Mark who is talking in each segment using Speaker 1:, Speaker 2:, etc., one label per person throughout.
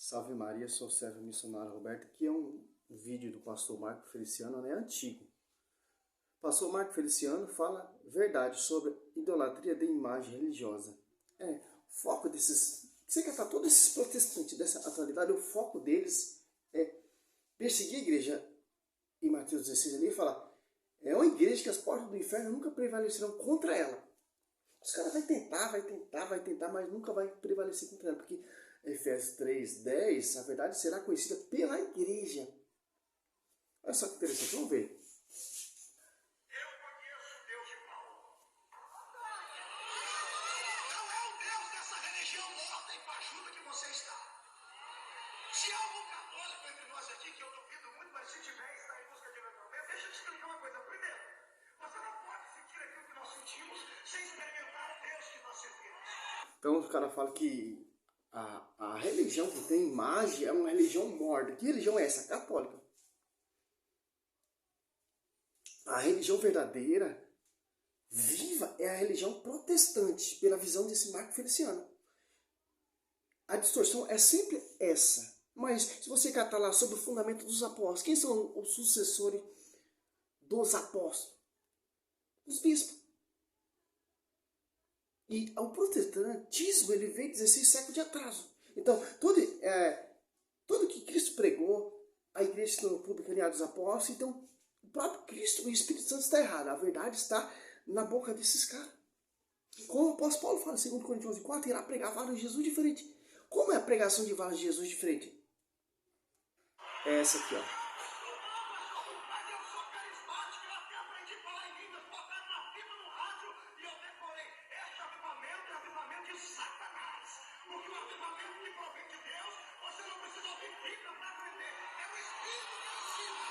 Speaker 1: Salve Maria, sou o servo missionário Roberto, que é um vídeo do pastor Marco Feliciano, né, antigo. O pastor Marco Feliciano fala verdade sobre idolatria de imagem religiosa. O foco desses, você que tá todos esses protestantes dessa atualidade, o foco deles é perseguir a igreja. Em Mateus 16 ali fala, é uma igreja que as portas do inferno nunca prevalecerão contra ela. Os caras vai tentar, mas nunca vai prevalecer contra ela, porque Efésios 3:10, a verdade será conhecida pela igreja. Olha só que interessante, vamos ver.
Speaker 2: Eu conheço o Deus de Paulo. Não é o Deus dessa religião morta e fajuta que você está. Se há algum católico entre nós aqui, que eu duvido muito, mas se tiver, está em busca de avivamento, deixa eu te explicar uma coisa. Primeiro, você não pode sentir aquilo que nós sentimos sem experimentar o Deus que nós servimos.
Speaker 1: Então os caras falam que a religião que tem imagem é uma religião morta. Que religião é essa? Católica. A religião verdadeira, viva, é a religião protestante, pela visão desse Marco Feliciano. A distorção é sempre essa. Mas se você catar lá sobre o fundamento dos apóstolos, quem são os sucessores dos apóstolos? Os bispos. E o protestantismo ele veio 16 séculos de atraso. Então, tudo que Cristo pregou, a igreja se tornou pública aliada dos apóstolos, então o próprio Cristo e o Espírito Santo está errado. A verdade está na boca desses caras. Como o apóstolo Paulo fala em 2 Coríntios 11:4, irá pregar vários de Jesus diferente. Como é a pregação de vários de Jesus diferente? É essa aqui, ó.
Speaker 2: Mas eu sou carismático, eu até aprendi a falar em línguas, botaram na fita no rádio e eu decorei. Este avivamento é avivamento de Satanás. Porque o avivamento que provém de Deus, você não precisa ouvir Bíblia para aprender. É o Espírito que ensina.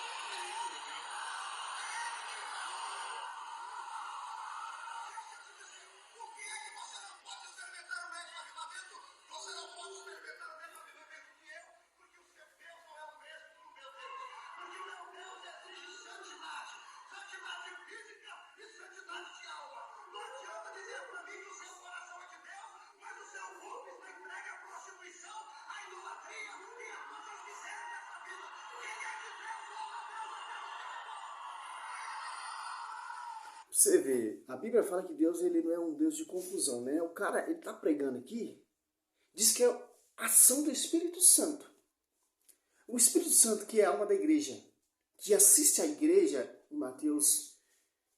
Speaker 2: Por que é que você não pode experimentar o mesmo avivamento? Você não pode experimentar o mesmo avivamento que eu, porque o seu Deus não é o mesmo que o meu Deus. Porque o meu Deus exige santidade. Santidade física e santidade de alma. Não adianta dizer para mim que o seu coração é de Deus, mas o seu corpo está entregue à prostituição, à idolatria e a coisas que servem nessa vida. Quem é de Deus, louva a Deus até no pecador.
Speaker 1: Você vê, a Bíblia fala que Deus ele não é um Deus de confusão, né? O cara, ele tá pregando aqui, diz que é ação do Espírito Santo. O Espírito Santo, que é a alma da igreja, que assiste à igreja, em Mateus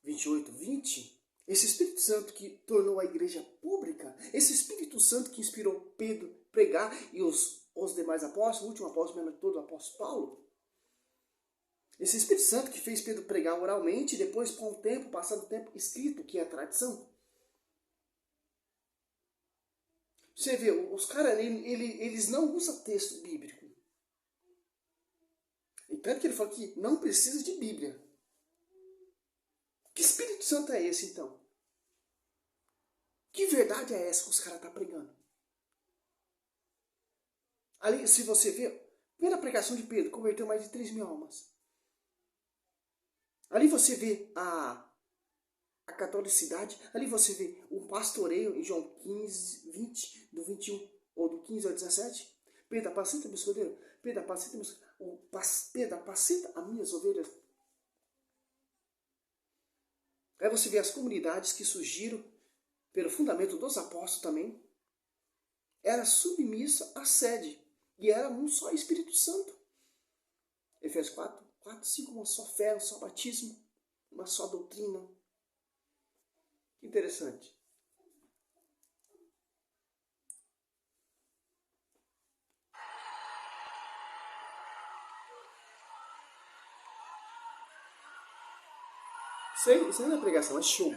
Speaker 1: 28:20, esse Espírito Santo que tornou a igreja pública, esse Espírito Santo que inspirou Pedro a pregar e os demais apóstolos, o último apóstolo mesmo de todo, o apóstolo Paulo, esse Espírito Santo que fez Pedro pregar oralmente e depois, com o tempo, passado o tempo, escrito, que é a tradição. Você vê, os caras, eles não usam texto bíblico. E tanto que ele fala que não precisa de Bíblia. Que Espírito Santo é esse, então? Que verdade é essa que os caras estão pregando? Ali, se você vê, pela pregação de Pedro, converteu mais de 3.000 almas. Ali você vê a catolicidade, ali você vê o pastoreio em João 15:20, do 21, ou do 15 ao 17. Pedro, apacenta meus cordeiros. Pedro, apacenta as minhas ovelhas. Aí você vê as comunidades que surgiram pelo fundamento dos apóstolos também. Era submissa à sede. E era um só Espírito Santo. Efésios 4:5, uma só fé, um só batismo, uma só doutrina. Que interessante. Isso aí não é pregação, é show.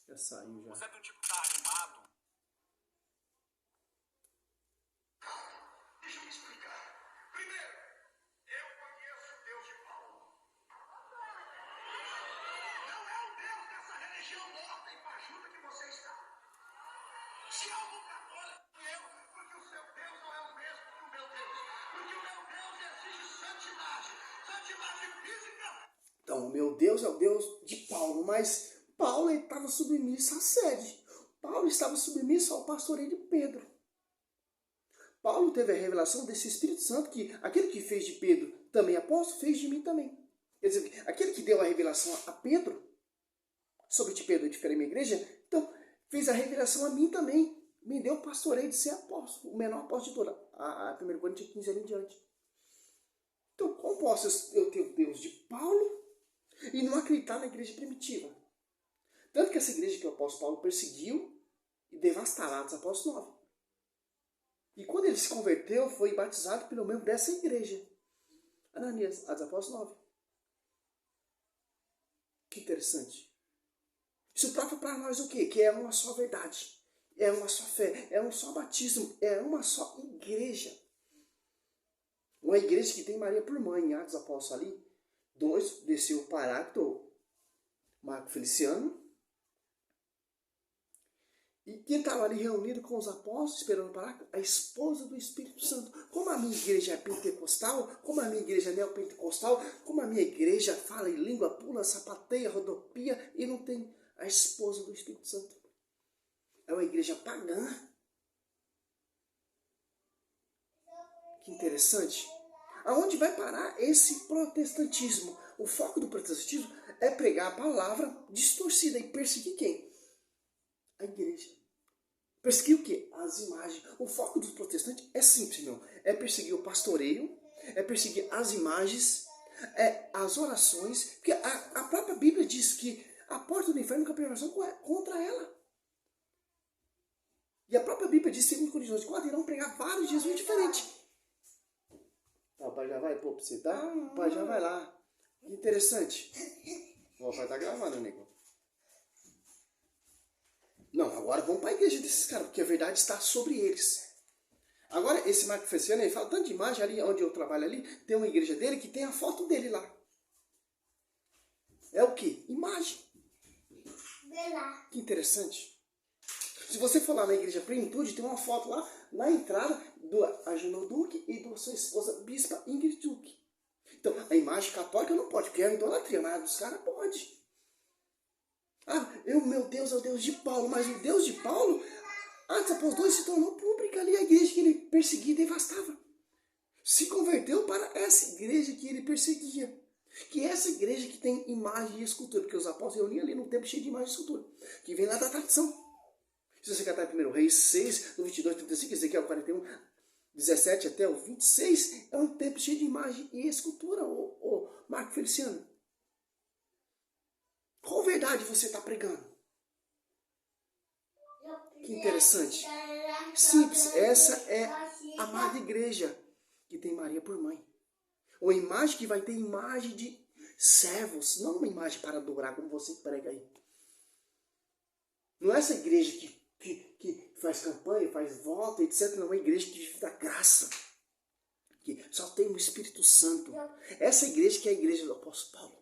Speaker 1: Já saiu já.
Speaker 2: Você é do tipo que tá animado? Deixa eu me explicar. Primeiro, eu conheço o Deus de Paulo. Não é o Deus dessa religião morta e fajuta que você está. Se há algum católico, eu, porque o seu Deus não é o mesmo que o meu Deus. Porque o meu Deus exige santidade. Santidade física.
Speaker 1: Então Não, o meu Deus é o Deus de Paulo, mas Paulo estava submisso à sede. Paulo estava submisso ao pastoreio de Pedro. Paulo teve a revelação desse Espírito Santo que aquele que fez de Pedro também apóstolo, fez de mim também. Quer dizer, aquele que deu a revelação a Pedro, sobre de Pedro edificar a minha igreja, então fez a revelação a mim também. Me deu o pastoreio de ser apóstolo, o menor apóstolo de toda. A 1 Coríntios 15 ali em diante. Então, como posso eu ter o Deus de Paulo e não acreditar na igreja primitiva? Tanto que essa igreja que o apóstolo Paulo perseguiu e devastará, Atos Apóstolos 9. E quando ele se converteu, foi batizado pelo membro dessa igreja. Ananias, Atos Apóstolos 9. Que interessante. Isso prova para nós o quê? Que é uma só verdade. É uma só fé. É um só batismo. É uma só igreja. Uma igreja que tem Maria por mãe. Em Atos Apóstolos ali, 2, desceu o Paráclito, Marco Feliciano. E quem estava ali reunido com os apóstolos, esperando o Paráclito? A esposa do Espírito Santo. Como a minha igreja é pentecostal, como a minha igreja é neopentecostal, como a minha igreja fala em língua, pula, sapateia, rodopia e não tem a esposa do Espírito Santo. É uma igreja pagã. Que interessante. Aonde vai parar esse protestantismo? O foco do protestantismo é pregar a palavra distorcida e perseguir quem? A igreja. Perseguir o quê? As imagens. O foco dos protestantes é simples, irmão. É perseguir o pastoreio, é perseguir as imagens, as orações. Porque a própria Bíblia diz que a porta do inferno é uma oração contra ela. E a própria Bíblia diz, segundo Coríntios 4, irão pregar vários Jesus diferentes. O pai já vai pôr pra você, tá? O pai já vai lá. Interessante. O pai tá gravando, nego. Não, agora vamos para a igreja desses caras, porque a verdade está sobre eles. Agora, esse Marco Feliciano, ele fala tanto de imagem, ali onde eu trabalho ali, tem uma igreja dele que tem a foto dele lá. É o quê? Imagem. Que interessante. Se você for lá na igreja Plenitude, tem uma foto lá, na entrada, do Agenor Duque e da sua esposa, Bispa Ingrid Duque. Então, a imagem católica não pode, porque é idolatria, mas a dos caras pode. Meu Deus é o Deus de Paulo, mas o Deus de Paulo, Atos Apóstolos 2 se tornou pública ali, a igreja que ele perseguia e devastava. Se converteu para essa igreja que ele perseguia. Que é essa igreja que tem imagem e escultura, porque os apóstolos reuniam ali num templo cheio de imagem e escultura, que vem lá da tradição. Se você catar em 1 Reis 6, no 22, 35, Ezequiel 41, 17 até o 26, é um templo cheio de imagem e escultura, ô Marco Feliciano. Qual verdade você está pregando? Que interessante. Simples, essa é a amada igreja que tem Maria por mãe. Uma imagem que vai ter imagem de servos, não uma imagem para adorar como você prega aí. Não é essa igreja que faz campanha, faz voto, etc. Não é uma igreja que vive da graça. Que só tem o Espírito Santo. Essa igreja que é a igreja do apóstolo Paulo.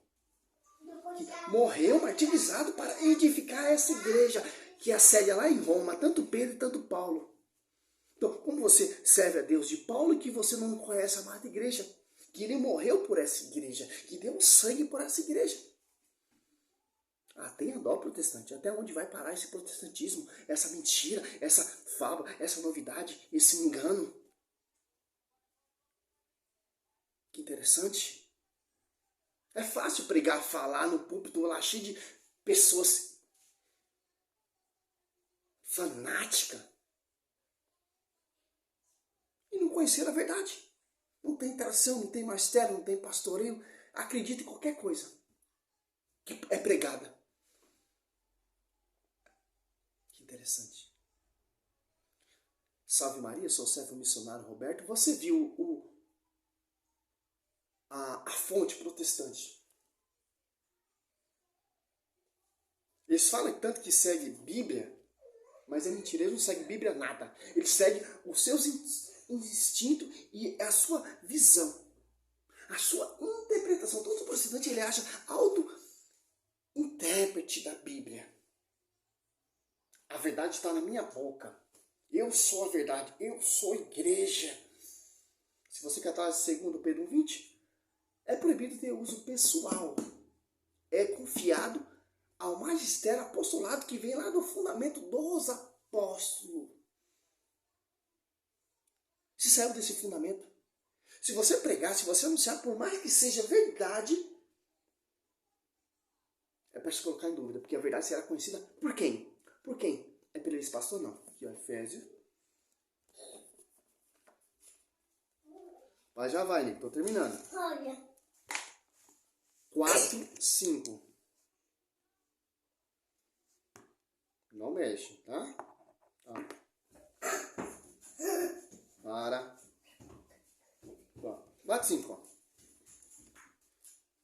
Speaker 1: Que morreu martirizado para edificar essa igreja, que é a sede lá em Roma, tanto Pedro e tanto Paulo. Então, como você serve a Deus de Paulo e que você não conhece a amada igreja, que ele morreu por essa igreja, que deu sangue por essa igreja. Tenha dó, protestante. Até onde vai parar esse protestantismo, essa mentira, essa fábula, essa novidade, esse engano? Que interessante. É fácil pregar, falar no púlpito lá cheio de pessoas fanáticas e não conhecer a verdade. Não tem tração, não tem mistério, não tem pastoreio. Acredita em qualquer coisa que é pregada. Que interessante. Salve Maria, sou o servo missionário Roberto. Você viu a fonte protestante. Eles falam tanto que segue Bíblia, mas é mentira, eles não seguem Bíblia nada. Eles seguem os seus instintos e a sua visão, a sua interpretação. Todo protestante ele acha auto-intérprete da Bíblia. A verdade está na minha boca. Eu sou a verdade, eu sou a igreja. Se você catar 2 Pedro 1,20, é proibido ter uso pessoal é confiado ao magistério apostolado que vem lá do fundamento dos apóstolos. Se saiu desse fundamento, se você pregar, se você anunciar, por mais que seja verdade, é para se colocar em dúvida, porque a verdade será conhecida por quem? Por quem? É pelo esse pastor? Não. Aqui, ó, Efésios. Mas já vai, Nico, tô terminando.
Speaker 3: Olha.
Speaker 1: 4, 5. Não mexe, tá? Para. 4, 5, ó.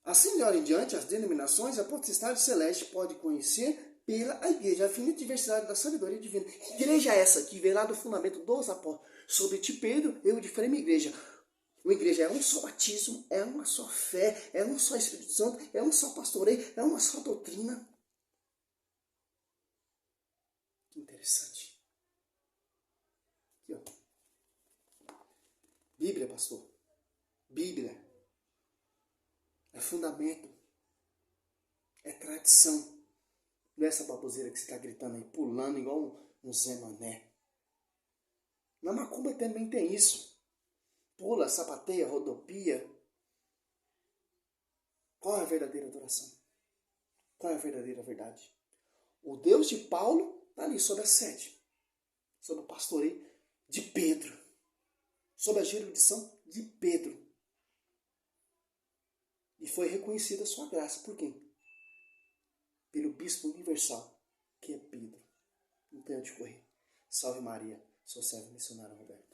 Speaker 1: Assim de hora em diante, as denominações, a potestade celeste pode conhecer pela igreja, a infinita diversidade da sabedoria divina. Que igreja é essa que vem lá do fundamento dos apóstolos? Sobre ti, Pedro, eu diferei minha igreja. Uma igreja é um só batismo, é uma só fé, é um só Espírito Santo, é um só pastoreio, é uma só doutrina. Que interessante. Aqui, ó. Bíblia, pastor. Bíblia. É fundamento. É tradição. Não é essa baboseira que você está gritando aí, pulando igual um Zé Mané. Na macumba também tem isso. Pula, sapateia, rodopia. Qual é a verdadeira adoração? Qual é a verdadeira verdade? O Deus de Paulo está ali sob a sede, sob o pastoreio de Pedro, sob a jurisdição de Pedro. E foi reconhecida a sua graça por quem? Pelo bispo universal, que é Pedro. Não tem onde correr. Salve Maria, sou servo missionário Roberto.